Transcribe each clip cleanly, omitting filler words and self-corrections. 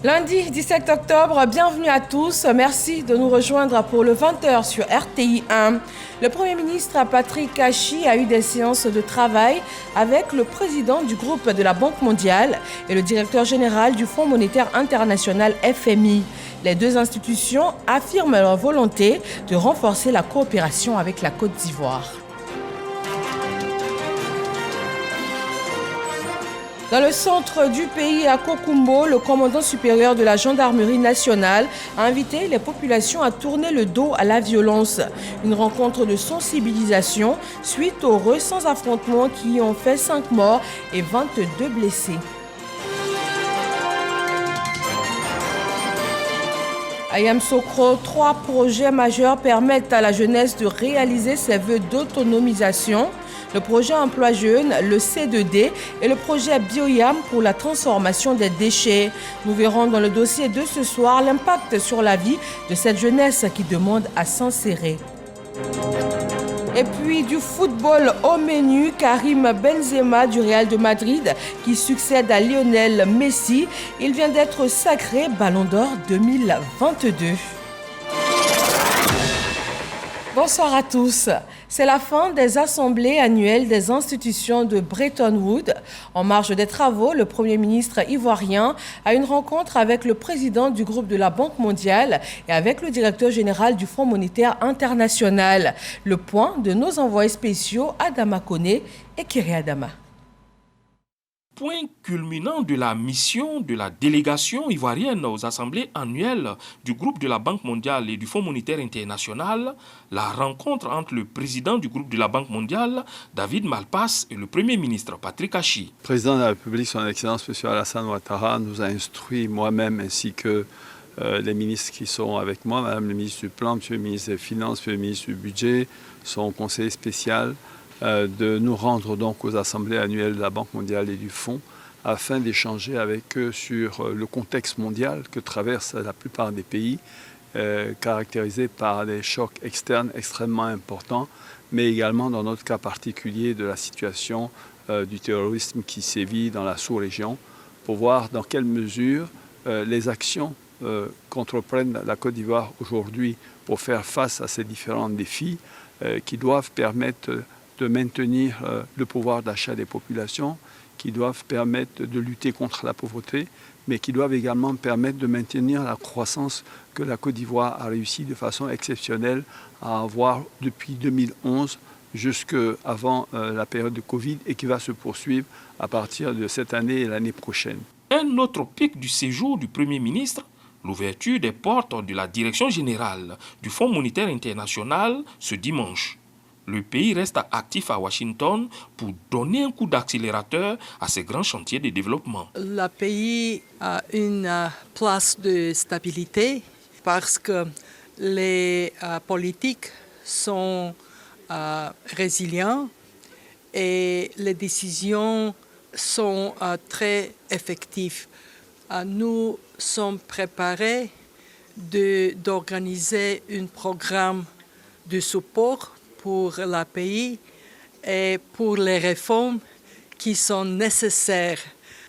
Lundi 17 octobre, bienvenue à tous. Merci de nous rejoindre pour le 20h sur RTI 1. Le Premier ministre Patrick Kachi a eu des séances de travail avec le président du groupe de la Banque mondiale et le directeur général du Fonds monétaire international FMI. Les deux institutions affirment leur volonté de renforcer la coopération avec la Côte d'Ivoire. Dans le centre du pays, à Kokumbo, le commandant supérieur de la gendarmerie nationale a invité les populations à tourner le dos à la violence. Une rencontre de sensibilisation suite aux récents affrontements qui ont fait 5 morts et 22 blessés. À Yamoussoukro, 3 projets majeurs permettent à la jeunesse de réaliser ses vœux d'autonomisation. Le projet Emploi Jeune, le C2D et le projet BioYam pour la transformation des déchets. Nous verrons dans le dossier de ce soir l'impact sur la vie de cette jeunesse qui demande à s'insérer. Et puis du football au menu, Karim Benzema du Real de Madrid qui succède à Lionel Messi. Il vient d'être sacré Ballon d'Or 2022. Bonsoir à tous. C'est la fin des assemblées annuelles des institutions de Bretton Woods. En marge des travaux, le Premier ministre ivoirien a une rencontre avec le président du groupe de la Banque mondiale et avec le directeur général du Fonds monétaire international. Le point de nos envoyés spéciaux Adama Koné et Kiri Adama. Point culminant de la mission de la délégation ivoirienne aux assemblées annuelles du groupe de la Banque mondiale et du Fonds monétaire international, la rencontre entre le président du groupe de la Banque mondiale, David Malpass, et le Premier ministre Patrick Kachi. Le président de la République, son Excellence M. Alassane Ouattara, nous a instruit moi-même ainsi que les ministres qui sont avec moi, Madame le ministre du Plan, Monsieur le ministre des Finances, Monsieur le ministre du Budget, son conseiller spécial, de nous rendre donc aux assemblées annuelles de la Banque mondiale et du Fonds afin d'échanger avec eux sur le contexte mondial que traversent la plupart des pays, caractérisé par des chocs externes extrêmement importants, mais également dans notre cas particulier de la situation du terrorisme qui sévit dans la sous-région, pour voir dans quelle mesure les actions qu'entreprenne la Côte d'Ivoire aujourd'hui pour faire face à ces différents défis qui doivent permettre de maintenir le pouvoir d'achat des populations, qui doivent permettre de lutter contre la pauvreté, mais qui doivent également permettre de maintenir la croissance que la Côte d'Ivoire a réussi de façon exceptionnelle à avoir depuis 2011 jusqu'avant la période de Covid et qui va se poursuivre à partir de cette année et l'année prochaine. Un autre pic du séjour du Premier ministre, l'ouverture des portes de la Direction générale du Fonds monétaire international ce dimanche. Le pays reste actif à Washington pour donner un coup d'accélérateur à ces grands chantiers de développement. Le pays a une place de stabilité parce que les politiques sont résilients et les décisions sont très effectives. Nous sommes préparés d'organiser un programme de support pour le pays et pour les réformes qui sont nécessaires.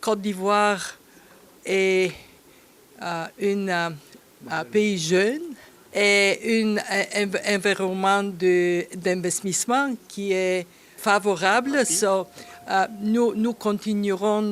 Côte d'Ivoire est un pays jeune et un environnement d'investissement qui est favorable. Nous continuerons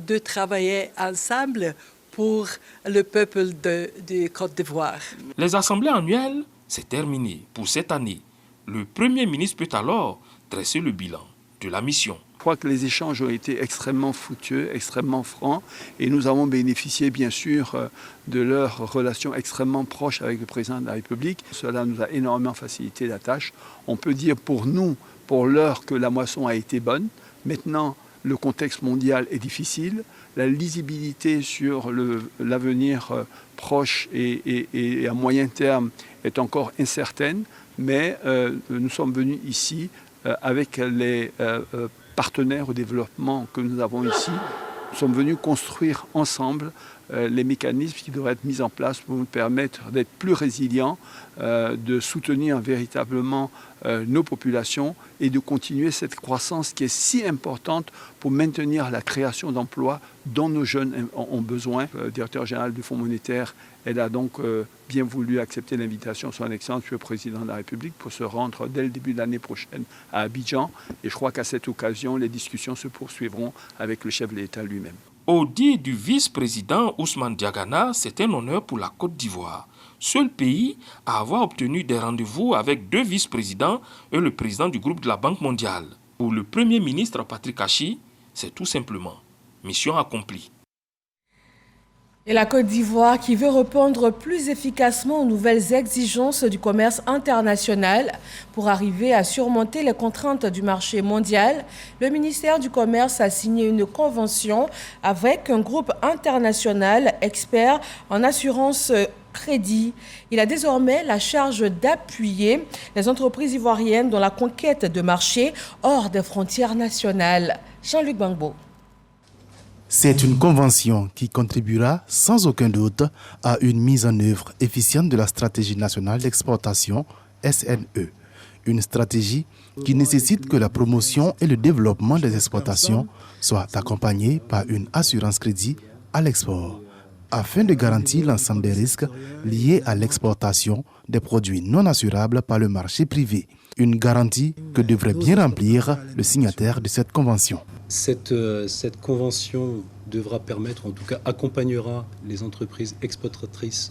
de travailler ensemble pour le peuple de Côte d'Ivoire. Les assemblées annuelles, c'est terminé pour cette année. Le Premier ministre peut alors dresser le bilan de la mission. Je crois que les échanges ont été extrêmement fructueux, extrêmement francs, et nous avons bénéficié bien sûr de leurs relations extrêmement proches avec le président de la République. Cela nous a énormément facilité la tâche. On peut dire pour nous, pour l'heure, que la moisson a été bonne. Maintenant, le contexte mondial est difficile. La lisibilité sur l'avenir proche et à moyen terme est encore incertaine. Mais nous sommes venus ici avec les partenaires au développement que nous avons ici. Nous sommes venus construire ensemble les mécanismes qui devraient être mis en place pour nous permettre d'être plus résilients, de soutenir véritablement nos populations et de continuer cette croissance qui est si importante pour maintenir la création d'emplois dont nos jeunes ont besoin. Le directeur général du Fonds monétaire, elle a donc bien voulu accepter l'invitation de son Excellence le Président de la République pour se rendre dès le début de l'année prochaine à Abidjan. Et je crois qu'à cette occasion, les discussions se poursuivront avec le chef de l'État lui-même. Au dit du vice-président Ousmane Diagana, c'est un honneur pour la Côte d'Ivoire. Seul pays à avoir obtenu des rendez-vous avec 2 vice-présidents et le président du groupe de la Banque mondiale. Pour le Premier ministre Patrick Achi, c'est tout simplement mission accomplie. Et la Côte d'Ivoire qui veut répondre plus efficacement aux nouvelles exigences du commerce international pour arriver à surmonter les contraintes du marché mondial, le ministère du Commerce a signé une convention avec un groupe international expert en assurance crédit. Il a désormais la charge d'appuyer les entreprises ivoiriennes dans la conquête de marchés hors des frontières nationales. Jean-Luc Bangbo. C'est une convention qui contribuera sans aucun doute à une mise en œuvre efficiente de la stratégie nationale d'exportation SNE. Une stratégie qui nécessite que la promotion et le développement des exportations soient accompagnés par une assurance crédit à l'export, afin de garantir l'ensemble des risques liés à l'exportation des produits non assurables par le marché privé. Une garantie que devrait bien remplir le signataire de cette convention. Cette convention devra permettre, en tout cas accompagnera les entreprises exportatrices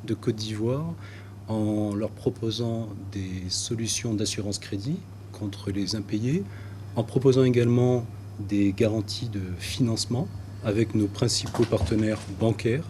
de Côte d'Ivoire en leur proposant des solutions d'assurance crédit contre les impayés, en proposant également des garanties de financement avec nos principaux partenaires bancaires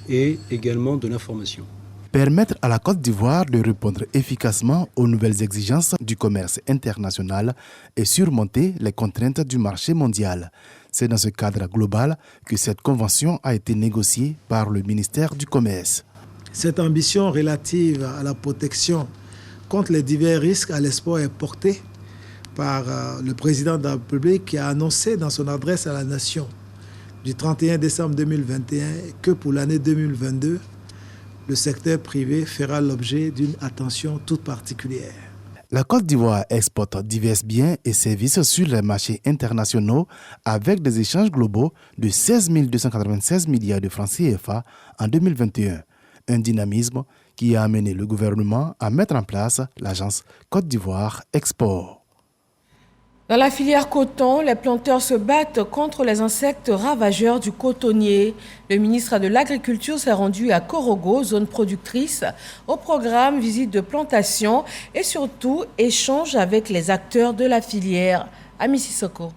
et également de l'information. Permettre à la Côte d'Ivoire de répondre efficacement aux nouvelles exigences du commerce international et surmonter les contraintes du marché mondial. C'est dans ce cadre global que cette convention a été négociée par le ministère du Commerce. Cette ambition relative à la protection contre les divers risques à l'export est portée par le président de la République qui a annoncé dans son adresse à la nation du 31 décembre 2021 que pour l'année 2022, le secteur privé fera l'objet d'une attention toute particulière. La Côte d'Ivoire exporte divers biens et services sur les marchés internationaux avec des échanges globaux de 16 296 milliards de francs CFA en 2021. Un dynamisme qui a amené le gouvernement à mettre en place l'agence Côte d'Ivoire Export. Dans la filière coton, les planteurs se battent contre les insectes ravageurs du cotonnier. Le ministre de l'Agriculture s'est rendu à Korogo, zone productrice, au programme visite de plantation et surtout échange avec les acteurs de la filière. Ami Sissoko.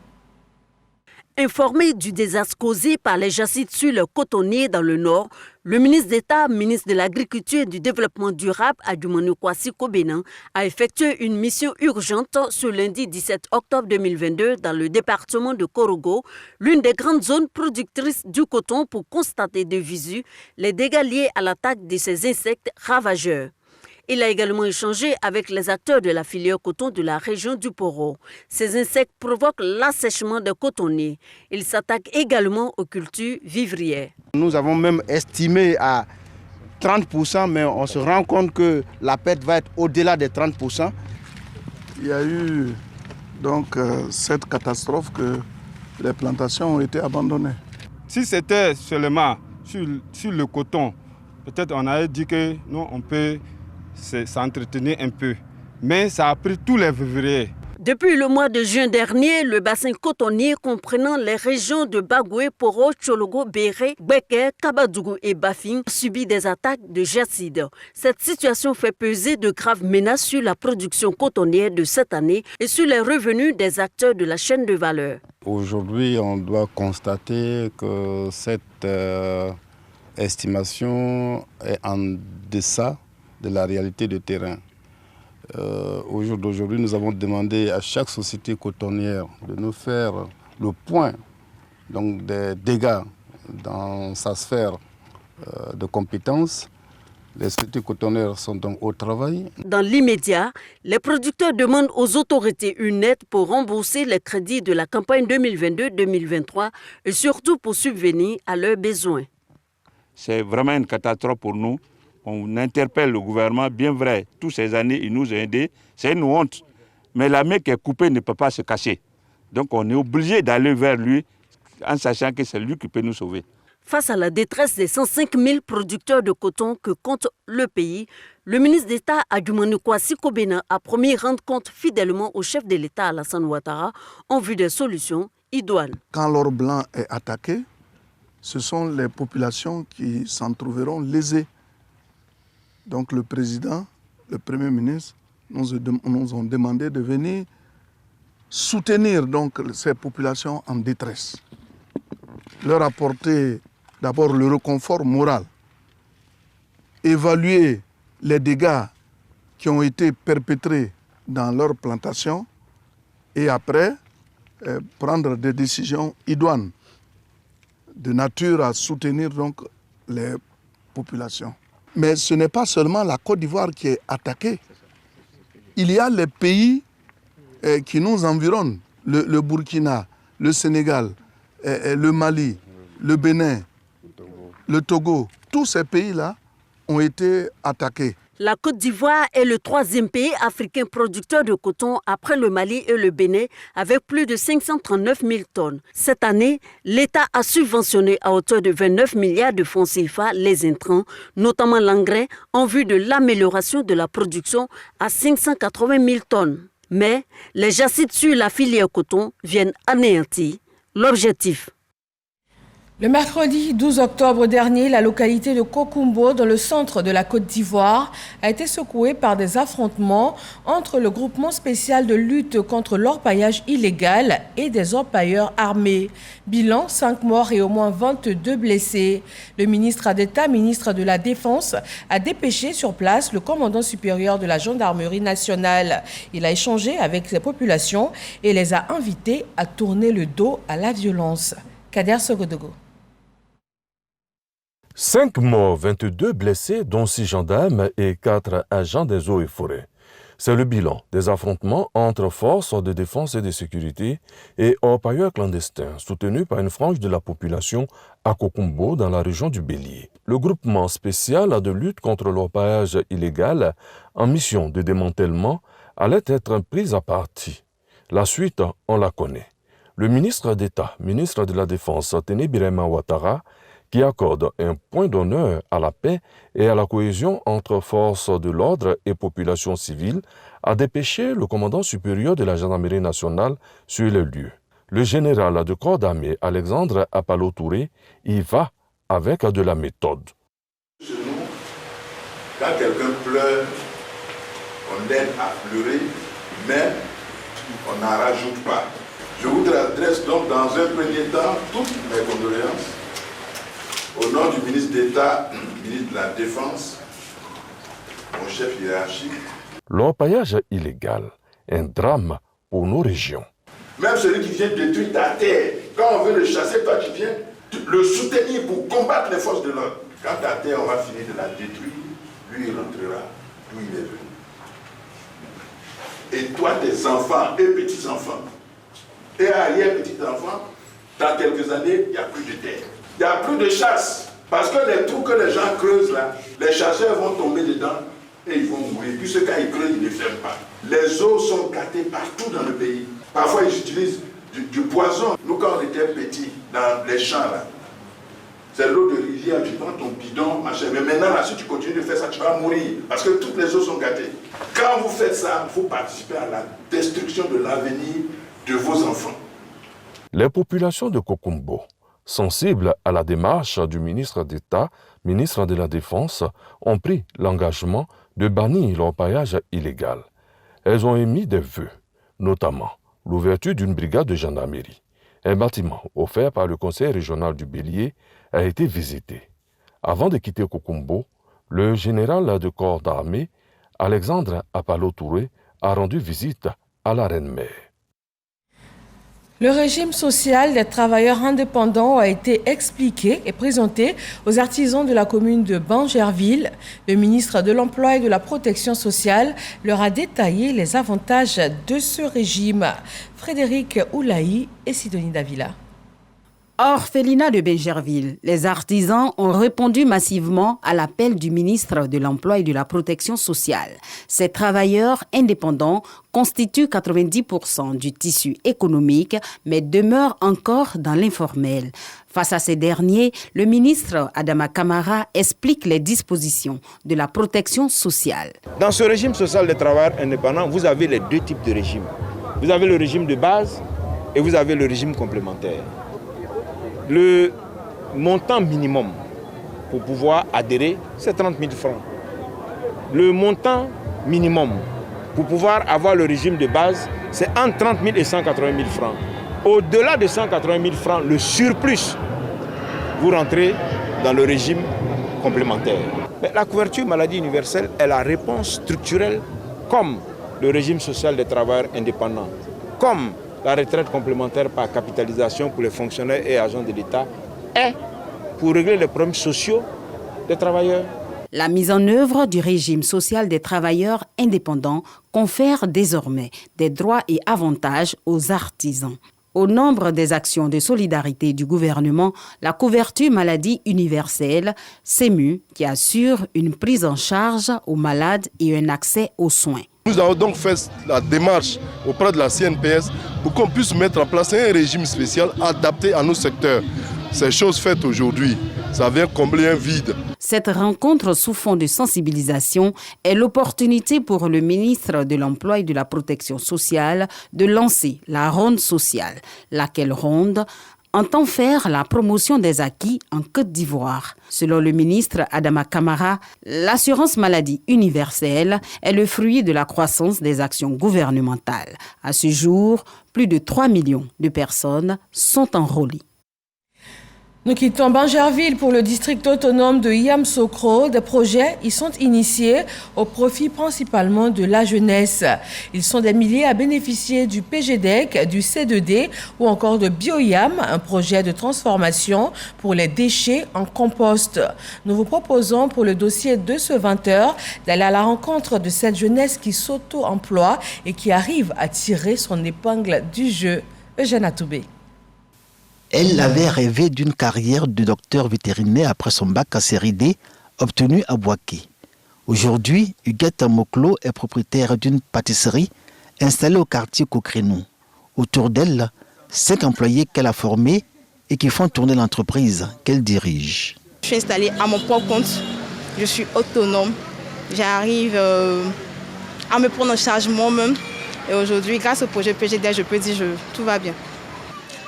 Informé du désastre causé par les jacides sur le cotonnier dans le Nord, le ministre d'État, ministre de l'Agriculture et du Développement durable, Adjumani Kwasi Kobena, a effectué une mission urgente ce lundi 17 octobre 2022 dans le département de Korogo, l'une des grandes zones productrices du coton, pour constater de visu les dégâts liés à l'attaque de ces insectes ravageurs. Il a également échangé avec les acteurs de la filière coton de la région du Poro. Ces insectes provoquent l'assèchement des cotonniers. Ils s'attaquent également aux cultures vivrières. Nous avons même estimé à 30%, mais on se rend compte que la perte va être au-delà des 30%. Il y a eu donc cette catastrophe que les plantations ont été abandonnées. Si c'était seulement sur le coton, peut-être on avait dit que nous, on peut s'entretenir un peu. Mais ça a pris tous les vivriers. Depuis le mois de juin dernier, le bassin cotonnier comprenant les régions de Bagoué, Poro, Tchologo, Béré, Gbeke, Kabadougou et Bafing subit des attaques de jacides. Cette situation fait peser de graves menaces sur la production cotonnière de cette année et sur les revenus des acteurs de la chaîne de valeur. Aujourd'hui, on doit constater que cette estimation est en deçà de la réalité de terrain. Au jour d'aujourd'hui, nous avons demandé à chaque société cotonnière de nous faire le point donc, des dégâts dans sa sphère de compétences. Les sociétés cotonnières sont donc au travail. Dans l'immédiat, les producteurs demandent aux autorités une aide pour rembourser les crédits de la campagne 2022-2023 et surtout pour subvenir à leurs besoins. c'est vraiment une catastrophe pour nous. On interpelle le gouvernement, bien vrai, toutes ces années, il nous a aidés, c'est une honte. Mais la main qui est coupée ne peut pas se cacher. Donc on est obligé d'aller vers lui en sachant que c'est lui qui peut nous sauver. Face à la détresse des 105 000 producteurs de coton que compte le pays, le ministre d'État Adjumani Kwasi Kobena a promis rendre compte fidèlement au chef de l'État Alassane Ouattara en vue des solutions idoines. Quand l'or blanc est attaqué, ce sont les populations qui s'en trouveront lésées. Donc le président, le premier ministre, nous ont demandé de venir soutenir donc ces populations en détresse. Leur apporter d'abord le réconfort moral, évaluer les dégâts qui ont été perpétrés dans leurs plantations et après prendre des décisions idoines de nature à soutenir donc les populations. Mais ce n'est pas seulement la Côte d'Ivoire qui est attaquée. Il y a les pays qui nous environnent, le Burkina, le Sénégal, le Mali, le Bénin, le Togo. Tous ces pays-là ont été attaqués. La Côte d'Ivoire est le 3e pays africain producteur de coton après le Mali et le Bénin avec plus de 539 000 tonnes. Cette année, l'État a subventionné à hauteur de 29 milliards de francs CFA les intrants, notamment l'engrais, en vue de l'amélioration de la production à 580 000 tonnes. Mais les jacides sur la filière coton viennent anéantir l'objectif. Le mercredi 12 octobre dernier, la localité de Kokumbo, dans le centre de la Côte d'Ivoire, a été secouée par des affrontements entre le groupement spécial de lutte contre l'orpaillage illégal et des orpailleurs armés. Bilan, 5 morts et au moins 22 blessés. Le ministre d'État, ministre de la Défense, a dépêché sur place le commandant supérieur de la gendarmerie nationale. Il a échangé avec ces populations et les a invités à tourner le dos à la violence. Kader Sogodogo. 5 morts, 22 blessés, dont 6 gendarmes et 4 agents des eaux et forêts. C'est le bilan des affrontements entre forces de défense et de sécurité et orpailleurs clandestins, soutenus par une frange de la population à Kokumbo, dans la région du Bélier. Le groupement spécial de lutte contre l'orpaillage illégal, en mission de démantèlement, allait être pris à partie. La suite, on la connaît. Le ministre d'État, ministre de la Défense, Téné Birahima Ouattara, qui accorde un point d'honneur à la paix et à la cohésion entre forces de l'ordre et population civile, a dépêché le commandant supérieur de la gendarmerie nationale sur les lieux. Le général de corps d'armée Alexandre Apalo Touré y va avec de la méthode. Chez nous, quand quelqu'un pleure, on l'aide à pleurer, mais on n'en rajoute pas. Je vous adresse donc dans un premier temps toutes mes condoléances au nom du ministre d'État, ministre de la Défense, mon chef hiérarchique. L'orpaillage illégal, un drame pour nos régions. Même celui qui vient détruire ta terre, quand on veut le chasser, toi tu viens le soutenir pour combattre les forces de l'ordre. Quand ta terre, on va finir de la détruire, lui il rentrera d'où il est venu. Et toi, tes enfants et petits-enfants, et arrière-petits-enfants, dans quelques années, il n'y a plus de terre. Il n'y a plus de chasse. Parce que les trous que les gens creusent là, les chasseurs vont tomber dedans et ils vont mourir. Puisque quand ils creusent, ils ne ferment pas. Les eaux sont gâtées partout dans le pays. Parfois, ils utilisent du poison. Nous, quand on était petits, dans les champs là, c'est l'eau de rivière, tu prends ton bidon, machin. Mais maintenant, là, si tu continues de faire ça, tu vas mourir. Parce que toutes les eaux sont gâtées. Quand vous faites ça, il faut participer à la destruction de l'avenir de vos enfants. Les populations de Kokumbo, sensibles à la démarche du ministre d'État, ministre de la Défense, ont pris l'engagement de bannir l'orpaillage illégal. Elles ont émis des vœux, notamment l'ouverture d'une brigade de gendarmerie. Un bâtiment offert par le conseil régional du Bélier a été visité. Avant de quitter Kokumbo, le général de corps d'armée, Alexandre Apalo Touré, a rendu visite à la Reine-Mère. Le régime social des travailleurs indépendants a été expliqué et présenté aux artisans de la commune de Bangerville. Le ministre de l'Emploi et de la Protection sociale leur a détaillé les avantages de ce régime. Frédéric Oulaï et Sidonie Davila. Orphelinat de Bingerville, les artisans ont répondu massivement à l'appel du ministre de l'Emploi et de la Protection sociale. Ces travailleurs indépendants constituent 90% du tissu économique, mais demeurent encore dans l'informel. Face à ces derniers, le ministre Adama Kamara explique les dispositions de la protection sociale. Dans ce régime social des travailleurs indépendants, vous avez les deux types de régimes. Vous avez le régime de base et vous avez le régime complémentaire. Le montant minimum pour pouvoir adhérer, c'est 30 000 francs. Le montant minimum pour pouvoir avoir le régime de base, c'est entre 30 000 et 180 000 francs. Au-delà de 180 000 francs, le surplus, vous rentrez dans le régime complémentaire. Mais la couverture maladie universelle est la réponse structurelle comme le régime social des travailleurs indépendants, comme la retraite complémentaire par capitalisation pour les fonctionnaires et agents de l'État est pour régler les problèmes sociaux des travailleurs. La mise en œuvre du régime social des travailleurs indépendants confère désormais des droits et avantages aux artisans. Au nombre des actions de solidarité du gouvernement, la couverture maladie universelle, CEMU, qui assure une prise en charge aux malades et un accès aux soins. Nous avons donc fait la démarche auprès de la CNPS pour qu'on puisse mettre en place un régime spécial adapté à nos secteurs. Ces choses faites aujourd'hui, ça vient combler un vide. Cette rencontre sous fond de sensibilisation est l'opportunité pour le ministre de l'Emploi et de la Protection sociale de lancer la ronde sociale, laquelle ronde entend faire la promotion des acquis en Côte d'Ivoire. Selon le ministre Adama Kamara, l'assurance maladie universelle est le fruit de la croissance des actions gouvernementales. À ce jour, plus de 3 millions de personnes sont enrôlées. Nous quittons Bingerville pour le district autonome de Yamoussoukro. Des projets y sont initiés au profit principalement de la jeunesse. Ils sont des milliers à bénéficier du PGDEC, du C2D ou encore de BioYam, un projet de transformation pour les déchets en compost. Nous vous proposons pour le dossier de ce 20h d'aller à la rencontre de cette jeunesse qui s'auto-emploie et qui arrive à tirer son épingle du jeu. Eugène Atoubé. Elle avait rêvé d'une carrière de docteur vétérinaire après son bac à série D obtenu à Bouaké. Aujourd'hui, Huguette Moklo est propriétaire d'une pâtisserie installée au quartier Cocrénou. Autour d'elle, 5 employés qu'elle a formés et qui font tourner l'entreprise qu'elle dirige. Je suis installée à mon propre compte, je suis autonome, j'arrive à me prendre en charge moi-même. Et aujourd'hui, grâce au projet PGD, je peux dire que tout va bien.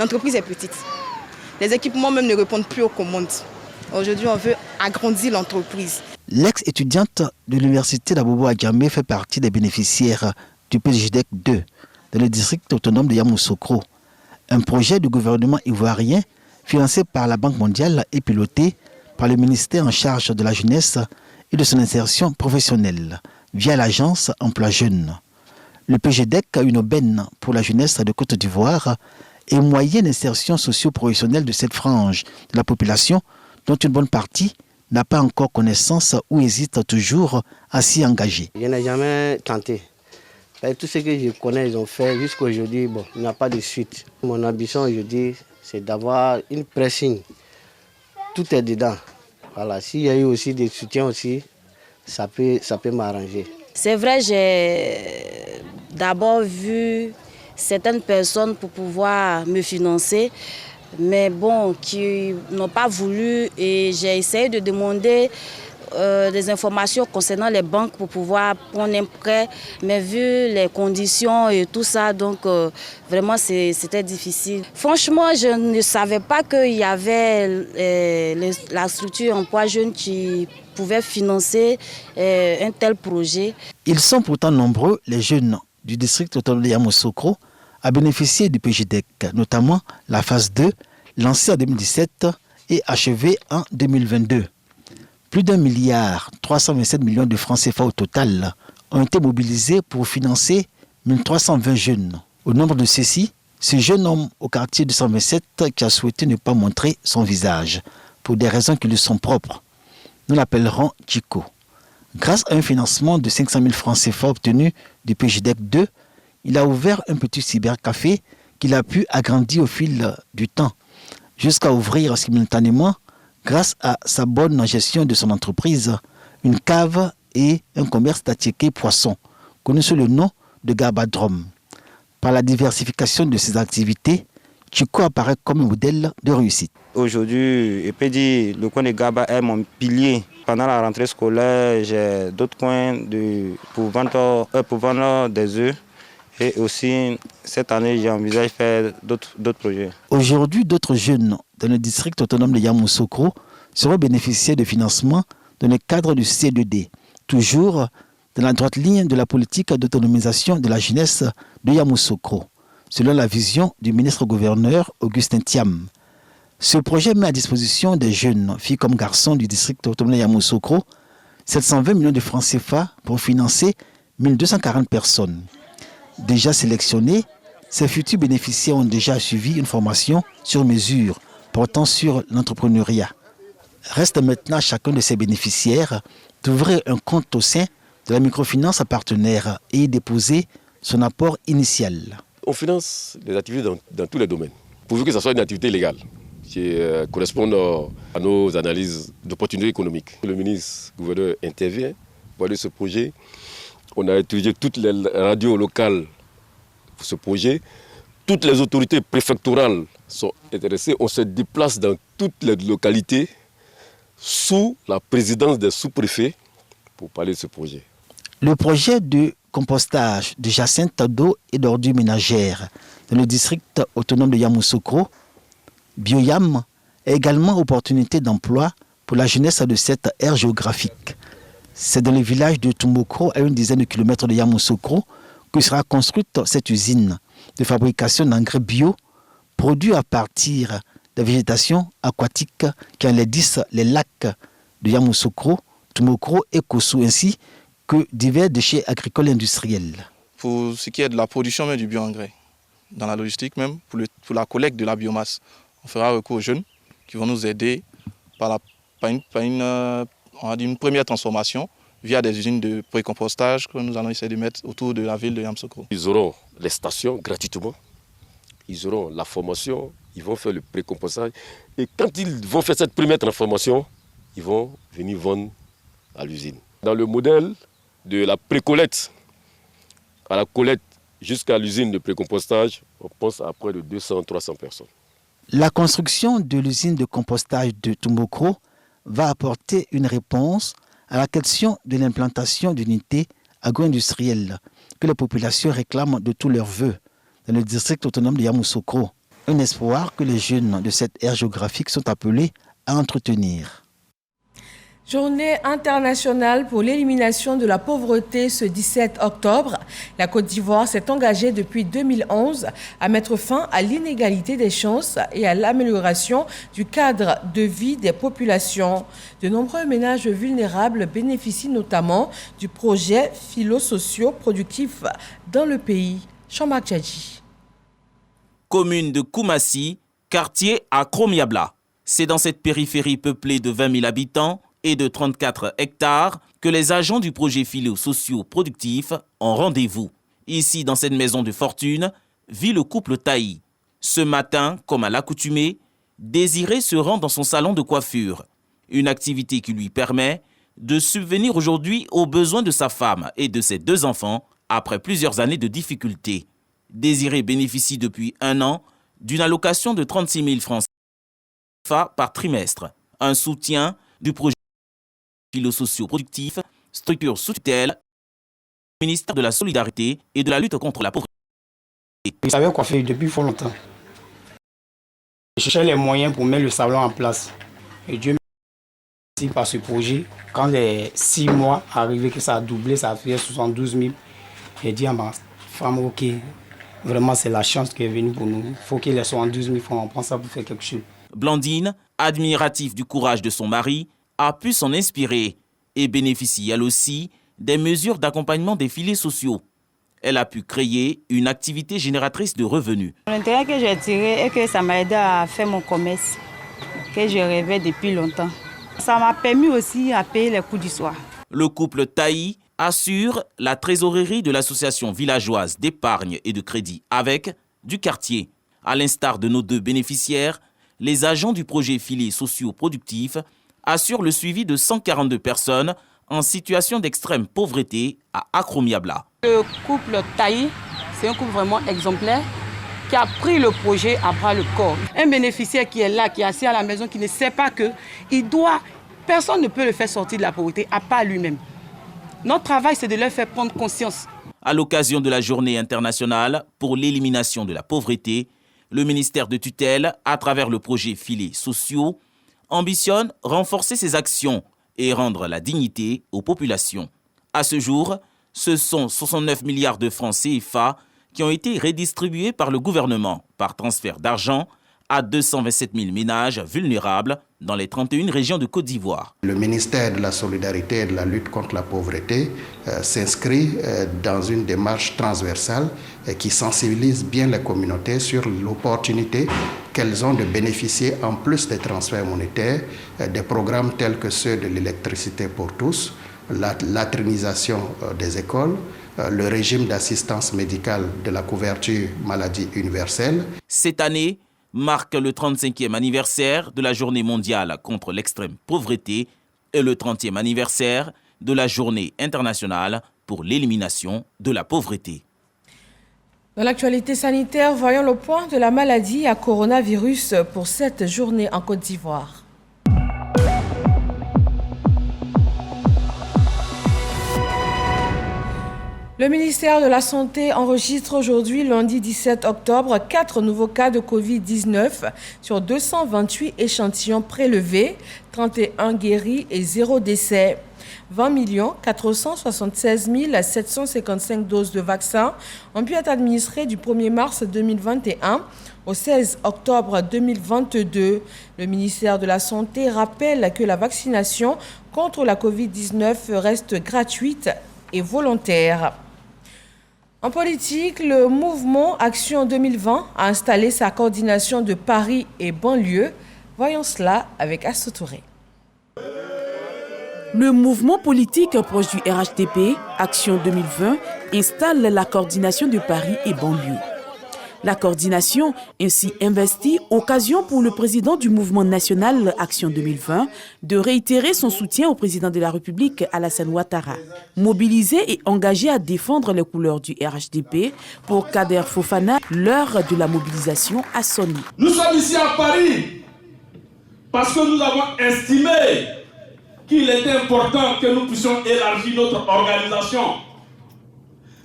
L'entreprise est petite. Les équipements même ne répondent plus aux commandes. Aujourd'hui, on veut agrandir l'entreprise. L'ex-étudiante de l'université d'Abobo Adjamé fait partie des bénéficiaires du PGDEC 2 dans le district autonome de Yamoussoukro. Un projet du gouvernement ivoirien financé par la Banque mondiale et piloté par le ministère en charge de la jeunesse et de son insertion professionnelle via l'agence Emploi Jeunes. Le PGDEC a une aubaine pour la jeunesse de Côte d'Ivoire et moyen d'insertion socio-professionnelle de cette frange de la population dont une bonne partie n'a pas encore connaissance ou hésite toujours à s'y engager. Je n'ai jamais tenté. Tout ce que je connais, ils ont fait jusqu'à aujourd'hui, il n'y a pas de suite. Mon ambition aujourd'hui, c'est d'avoir une pressing. Tout est dedans. Voilà. S'il y a eu aussi des soutiens aussi, ça peut m'arranger. C'est vrai, j'ai d'abord vu certaines personnes pour pouvoir me financer, mais qui n'ont pas voulu, et j'ai essayé de demander des informations concernant les banques pour pouvoir prendre un prêt, mais vu les conditions et tout ça, donc vraiment c'était difficile. Franchement, je ne savais pas qu'il y avait la structure Emploi Jeunes qui pouvait financer un tel projet. Ils sont pourtant nombreux, les jeunes du district autonome de Yamoussoukro, à bénéficier du PGDEC, notamment la phase 2, lancée en 2017 et achevée en 2022. Plus d'1,327 milliard de francs CFA au total ont été mobilisés pour financer 1320 jeunes. Au nombre de ceux-ci, ce jeune homme au quartier 227 qui a souhaité ne pas montrer son visage pour des raisons qui lui sont propres. Nous l'appellerons Chico. Grâce à un financement de 500 000 francs CFA obtenu du PGDEC 2, il a ouvert un petit cybercafé qu'il a pu agrandir au fil du temps. jusqu'à ouvrir simultanément, grâce à sa bonne gestion de son entreprise, une cave et un commerce d'attiqués poissons, connu sous le nom de Gabadrom. Par la diversification de ses activités, Chico apparaît comme un modèle de réussite. Aujourd'hui, je peux dire le coin de Gaba est mon pilier. Pendant la rentrée scolaire, j'ai d'autres coins pour vendre des œufs. Et aussi, cette année, j'envisage de faire d'autres projets. Aujourd'hui, d'autres jeunes dans le district autonome de Yamoussoukro seront bénéficiaires de financement dans le cadre du C2D, toujours dans la droite ligne de la politique d'autonomisation de la jeunesse de Yamoussoukro, selon la vision du ministre-gouverneur Augustin Thiam. Ce projet met à disposition des jeunes, filles comme garçons du district autonome de Yamoussoukro, 720 millions de francs CFA pour financer 1240 personnes. Déjà sélectionnés, ces futurs bénéficiaires ont déjà suivi une formation sur mesure portant sur l'entrepreneuriat. Reste maintenant à chacun de ces bénéficiaires d'ouvrir un compte au sein de la microfinance partenaire et y déposer son apport initial. On finance les activités dans tous les domaines, pourvu que ce soit une activité légale qui corresponde à nos analyses d'opportunités économiques. Le ministre-gouverneur intervient pour aller ce projet. On a étudié toutes les radios locales pour ce projet. Toutes les autorités préfectorales sont intéressées. On se déplace dans toutes les localités sous la présidence des sous-préfets pour parler de ce projet. Le projet de compostage de jacinthes d'eau et d'ordures ménagères dans le district autonome de Yamoussoukro, Bioyam, est également opportunité d'emploi pour la jeunesse de cette aire géographique. C'est dans le village de Tumbokro, à une dizaine de kilomètres de Yamoussoukro, que sera construite cette usine de fabrication d'engrais bio produits à partir de végétation aquatique qui enlaidissent les lacs de Yamoussoukro, Tumbokro et Kossou, ainsi que divers déchets agricoles industriels. Pour ce qui est de la production même du bioengrais, dans la logistique même, pour la collecte de la biomasse, on fera recours aux jeunes qui vont nous aider par une première transformation via des usines de pré-compostage que nous allons essayer de mettre autour de la ville de Yamoussoukro. Ils auront les stations gratuitement, ils auront la formation, ils vont faire le pré-compostage. Et quand ils vont faire cette première transformation, ils vont venir vendre à l'usine. Dans le modèle de la pré-collecte à la collecte jusqu'à l'usine de pré-compostage, on pense à près de 200-300 personnes. La construction de l'usine de compostage de Tumbokro va apporter une réponse à la question de l'implantation d'unités agro-industrielles que les populations réclament de tous leurs vœux dans le district autonome de Yamoussoukro. Un espoir que les jeunes de cette aire géographique sont appelés à entretenir. Journée internationale pour l'élimination de la pauvreté ce 17 octobre. La Côte d'Ivoire s'est engagée depuis 2011 à mettre fin à l'inégalité des chances et à l'amélioration du cadre de vie des populations. De nombreux ménages vulnérables bénéficient notamment du projet philo-socio-productif dans le pays. Jean-Marc Djadji. Commune de Koumassi, quartier à Kromiabla. C'est dans cette périphérie peuplée de 20 000 habitants et de 34 hectares que les agents du projet philo-socio-productif ont rendez-vous. Ici, dans cette maison de fortune, vit le couple Taï. Ce matin, comme à l'accoutumée, Désiré se rend dans son salon de coiffure. Une activité qui lui permet de subvenir aujourd'hui aux besoins de sa femme et de ses 2 enfants après plusieurs années de difficultés. Désiré bénéficie depuis 1 an d'une allocation de 36 000 francs par trimestre. Un soutien du projet philo-socio-productif, structure sous tutelle, ministère de la Solidarité et de la lutte contre la pauvreté. Je savais coiffer depuis fort longtemps. Je cherchais les moyens pour mettre le salon en place. Et Dieu merci par ce projet. Quand les 6 mois arrivaient que ça a doublé, ça a fait 72 000, j'ai dit à ma femme, ok, vraiment c'est la chance qui est venue pour nous. Il faut qu'il les 72 000 francs, on prend ça pour faire quelque chose. Blandine, admirative du courage de son mari, a pu s'en inspirer et bénéficie elle aussi des mesures d'accompagnement des filets sociaux. Elle a pu créer une activité génératrice de revenus. L'intérêt que j'ai tiré est que ça m'a aidé à faire mon commerce que je rêvais depuis longtemps. Ça m'a permis aussi à payer les coûts du soir. Le couple Taï assure la trésorerie de l'association villageoise d'épargne et de crédit avec du quartier. À l'instar de nos 2 bénéficiaires, les agents du projet Filets socio-productifs assurent le suivi de 142 personnes en situation d'extrême pauvreté à Akromiabla. Le couple Taï, c'est un couple vraiment exemplaire qui a pris le projet à bras le corps. Un bénéficiaire qui est là, qui est assis à la maison, qui ne sait pas que personne ne peut le faire sortir de la pauvreté à part lui-même. Notre travail, c'est de leur faire prendre conscience. À l'occasion de la journée internationale pour l'élimination de la pauvreté, le ministère de tutelle, à travers le projet Filets sociaux, ambitionne renforcer ses actions et rendre la dignité aux populations. À ce jour, ce sont 69 milliards de francs CFA qui ont été redistribués par le gouvernement par transfert d'argent à 227 000 ménages vulnérables dans les 31 régions de Côte d'Ivoire. Le ministère de la Solidarité et de la lutte contre la pauvreté s'inscrit dans une démarche transversale qui sensibilise bien les communautés sur l'opportunité qu'elles ont de bénéficier, en plus des transferts monétaires, des programmes tels que ceux de l'électricité pour tous, la latrinisation des écoles, le régime d'assistance médicale de la couverture maladie universelle. Cette année marque le 35e anniversaire de la Journée mondiale contre l'extrême pauvreté et le 30e anniversaire de la Journée internationale pour l'élimination de la pauvreté. Dans l'actualité sanitaire, voyons le point de la maladie à coronavirus pour cette journée en Côte d'Ivoire. Le ministère de la Santé enregistre aujourd'hui, lundi 17 octobre, 4 nouveaux cas de Covid-19 sur 228 échantillons prélevés, 31 guéris et 0 décès. 20 476 755 doses de vaccins ont pu être administrées du 1er mars 2021 au 16 octobre 2022. Le ministère de la Santé rappelle que la vaccination contre la Covid-19 reste gratuite et volontaire. En politique, le mouvement Action 2020 a installé sa coordination de Paris et banlieue. Voyons cela avec Astou Touré. Le mouvement politique proche du RHDP, Action 2020, installe la coordination de Paris et banlieue. La coordination ainsi investie, occasion pour le président du mouvement national Action 2020 de réitérer son soutien au président de la République Alassane Ouattara. Mobilisé et engagé à défendre les couleurs du RHDP, pour Kader Fofana, l'heure de la mobilisation a sonné. Nous sommes ici à Paris parce que nous avons estimé qu'il était important que nous puissions élargir notre organisation.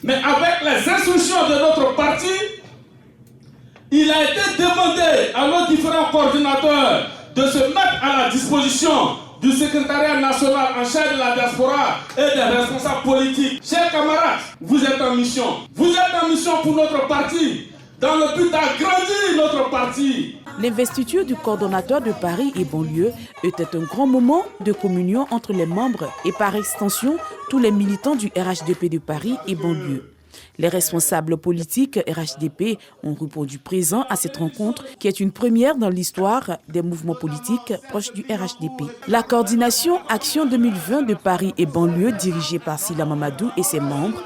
Mais avec les instructions de notre parti, il a été demandé à nos différents coordinateurs de se mettre à la disposition du secrétariat national en charge de la diaspora et des responsables politiques. Chers camarades, vous êtes en mission. Vous êtes en mission pour notre parti, dans le but d'agrandir notre parti. L'investiture du coordonnateur de Paris et banlieue était un grand moment de communion entre les membres et par extension tous les militants du RHDP de Paris et banlieue. Les responsables politiques RHDP ont répondu présent à cette rencontre qui est une première dans l'histoire des mouvements politiques proches du RHDP. La coordination Action 2020 de Paris et banlieue, dirigée par Sila Mamadou et ses membres,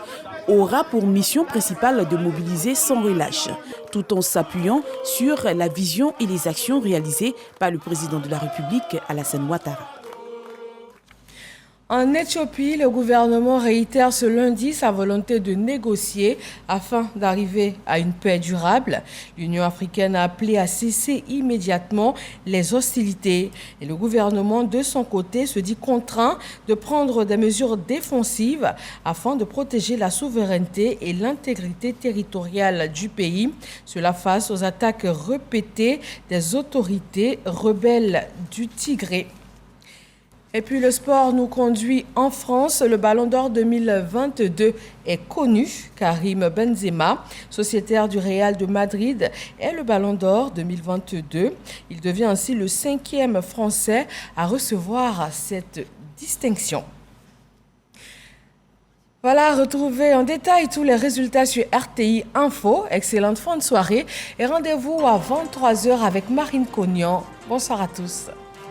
aura pour mission principale de mobiliser sans relâche, tout en s'appuyant sur la vision et les actions réalisées par le président de la République, Alassane Ouattara. En Éthiopie, le gouvernement réitère ce lundi sa volonté de négocier afin d'arriver à une paix durable. L'Union africaine a appelé à cesser immédiatement les hostilités. Et le gouvernement, de son côté, se dit contraint de prendre des mesures défensives afin de protéger la souveraineté et l'intégrité territoriale du pays. Cela face aux attaques répétées des autorités rebelles du Tigré. Et puis le sport nous conduit en France. Le Ballon d'Or 2022 est connu. Karim Benzema, sociétaire du Real de Madrid, est le Ballon d'Or 2022. Il devient ainsi le 5e Français à recevoir cette distinction. Voilà, retrouvez en détail tous les résultats sur RTI Info. Excellente fin de soirée et rendez-vous à 23h avec Marine Cognan. Bonsoir à tous.